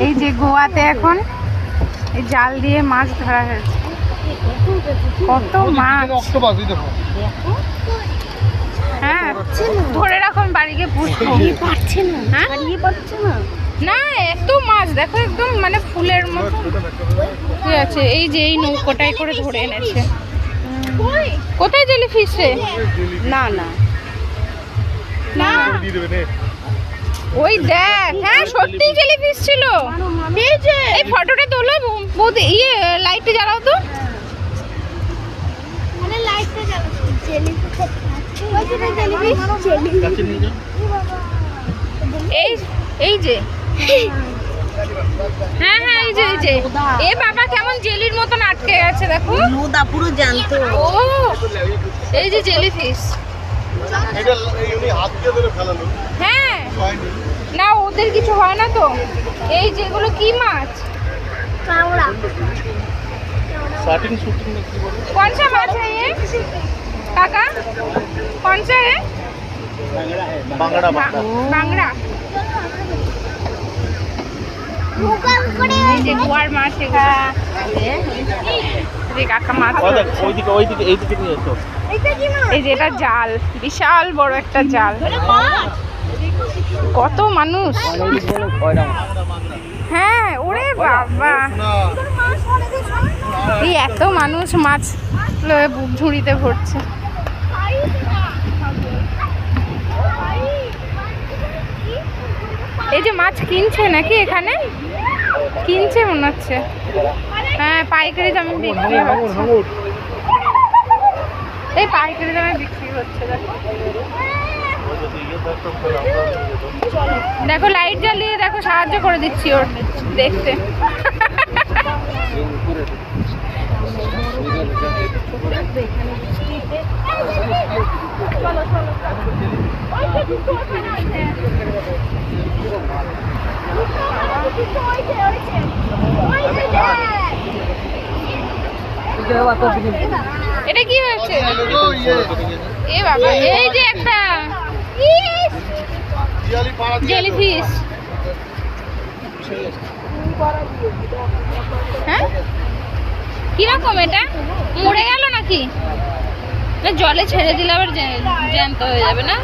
এই যে গোয়াতে এখন এই জাল দিয়ে মাছ ধরা হয়েছে, কত মাছ। হ্যাঁ ধরে রাখো, বাড়ি গিয়ে পুষবো। হ্যাঁ না, এত মাছ দেখো, একদম মানে ফুলের মতো আছে। এই যে এই নৌকোটাই করে ধরে এনেছে। কোথায় জেলিফিশ রে? না না না, ওই দেখ, হ্যাঁ সত্যি জেলিফিশ ছিল। এই ফটোটা তোলো বৌদি, ইয়ে লাইটটা জ্বালাও তো। এই এই যে, হ্যাঁ হ্যাঁ এই যে, এই যে এ বাবা কেমন জেলির মতন আটকে গেছে দেখো, পুরো জ্যান্ত। ও এই যে জেলিফিশ। হ্যাঁ না, ওদের কিছু হয় না তো। এই যেগুলো কি মাছ? कौन सा माछ है ये काका? कौन सा है? बांगड़ा। बांगड़ा এই যে গোয়ার মাছ, কাকা মাছ। এই যে এটা জাল, বিশাল বড় একটা জাল, কত মানুষ। হ্যাঁ ওরে বাবা, এই এত মানুষ মাছ বুক ঝুড়িতে ভরছে। এই যে মাছ কিনছে নাকি এখানে, কিনছে মনে হচ্ছে। হ্যাঁ পাইকারি দামে বিক্রি হচ্ছে, এই পাইকারি দামে বিক্রি হচ্ছে। দেখো লাইট জ্বালিয়ে দেখো, সাহায্য করে দিচ্ছি ওর দেখতে। এটা কি হয়েছে? এ বাবা, এই যে একটা জেলিফিশ। হ্যাঁ কিরকম এটা, মরে গেল নাকি? জলে ছেড়ে দিলে আবার জ্যান্ত হয়ে যাবে না?